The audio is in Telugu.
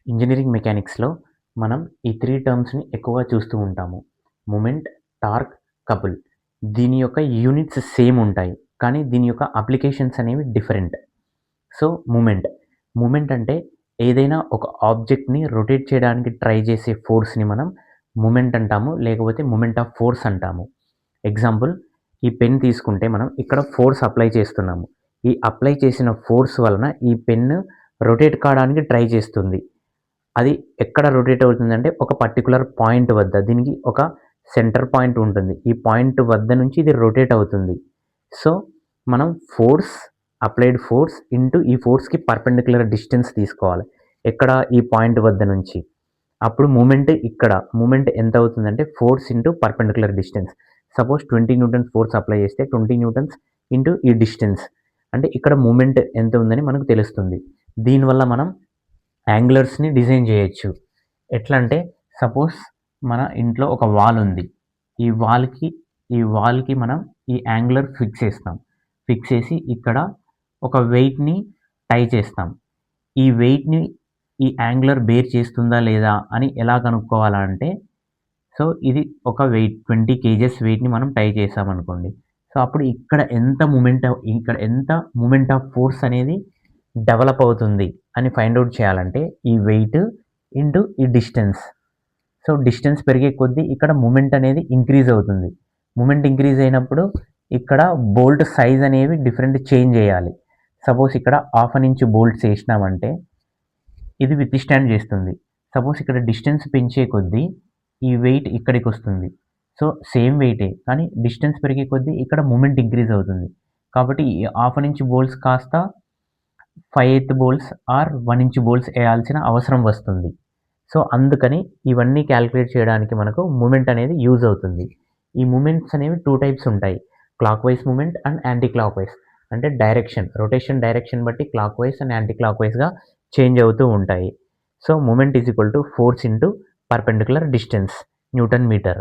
ఇంజినీరింగ్ మెకానిక్స్‌లో మనం ఈ 3 టర్మ్స్‌ని ఎక్కువగా చూస్తూ ఉంటాము. Moment, torque, couple. దీని యొక్క యూనిట్స్ సేమ్ ఉంటాయి. కానీ దీని యొక్క అప్లికేషన్స్ అనేవి డిఫరెంట్. సో, మూమెంట్ అంటే ఏదైనా ఒక ఆబ్జెక్ట్‌ని రొటేట్ చేయడానికి ట్రై చేసే ఫోర్స్‌ని మనం మూమెంట్ అంటాము. లేకపోతే మూమెంట్ ఆఫ్ ఫోర్స్ అంటాము. ఎగ్జాంపుల్, ఈ పెన్ తీసుకుంటే మనం ఇక్కడ ఫోర్స్ అప్లై చేస్తున్నాము. ఈ అప్లై చేసిన ఫోర్స్ వలన ఈ పెన్ను రొటేట్ కావడానికి ట్రై చేస్తుంది. అది ఎక్కడ రొటేట్ అవుతుందంటే ఒక పర్టిక్యులర్ పాయింట్ వద్ద. దీనికి ఒక సెంటర్ పాయింట్ ఉంటుంది. ఈ పాయింట్ వద్ద నుంచి ఇది రొటేట్ అవుతుంది. సో, మనం అప్లైడ్ ఫోర్స్ ఇంటూ ఈ ఫోర్స్‌కి పర్పెండిక్యులర్ డిస్టెన్స్ తీసుకోవాలి. ఎక్కడ? ఈ పాయింట్ వద్ద నుంచి. అప్పుడు మూమెంట్ ఎంత అవుతుందంటే force into perpendicular distance. Suppose 20 Newton's force apply చేస్తే 20 న్యూటన్స్ ఇంటూ ఈ డిస్టెన్స్. అంటే ఇక్కడ మూమెంట్ ఎంత ఉందని మనకు తెలుస్తుంది. దీనివల్ల మనం యాంగిలర్స్‌ని డిజైన్ చేయొచ్చు. ఎట్లా అంటే సపోజ్ మన ఇంట్లో ఒక వాల్ ఉంది. ఈ వాల్‌కి మనం ఈ యాంగిలర్ ఫిక్స్ చేస్తాం. ఫిక్స్ చేసి ఇక్కడ ఒక వెయిట్‌ని టై చేస్తాం. ఈ వెయిట్‌ని ఈ యాంగిలర్ బేర్ చేస్తుందా లేదా అని ఎలా కనుక్కోవాలా అంటే, సో, ఇది ఒక వెయిట్ 20 కేజెస్ వెయిట్‌ని మనం టై చేసామనుకోండి. సో, అప్పుడు ఇక్కడ ఎంత మూమెంట్ ఆఫ్ ఫోర్స్ అనేది డెవలప్ అవుతుంది అని ఫైండ్ ఔట్ చేయాలంటే ఈ వెయిట్ ఇంటూ ఈ డిస్టెన్స్. సో, డిస్టెన్స్ పెరిగే కొద్దీ ఇక్కడ మూమెంట్ అనేది ఇంక్రీజ్ అవుతుంది. మూమెంట్ ఇంక్రీజ్ అయినప్పుడు ఇక్కడ బోల్ట్ సైజ్ అనేవి డిఫరెంట్ చేంజ్ చేయాలి. సపోజ్ ఇక్కడ హాఫ్ అన్ ఇంచ్ బోల్ట్స్ ఏసినామంటే ఇది విత్‌స్టాండ్ చేస్తుంది. సపోజ్ ఇక్కడ డిస్టెన్స్ పెంచే కొద్దీ ఈ వెయిట్ ఇక్కడికొస్తుంది. సో, సేమ్ వెయిటే కానీ డిస్టెన్స్ పెరిగే కొద్దీ ఇక్కడ మూమెంట్ ఇంక్రీజ్ అవుతుంది. కాబట్టి ఈ హాఫ్ అన్ ఇంచ్ బోల్ట్స్ కాస్త 5/8 బోల్ట్స్ ఆర్ 1 ఇంచ్ బోల్ట్స్ ఏయాల్సిన అవసరం వస్తుంది. సో, అందుకని ఇవన్నీ క్యాలిక్యులేట్ చేయడానికి మనకు మూమెంట్ అనేది యూజ్ అవుతుంది. ఈ మూమెంట్స్ అనేవి 2 టైప్స్ ఉంటాయి. Clockwise moment and anti clockwise. అంటే రొటేషన్ డైరెక్షన్ బట్టి క్లాక్‌వైస్ అండ్ యాంటీ క్లాక్‌వైస్‌గా చేంజ్ అవుతూ ఉంటాయి. So, moment is equal to force into perpendicular distance newton metre.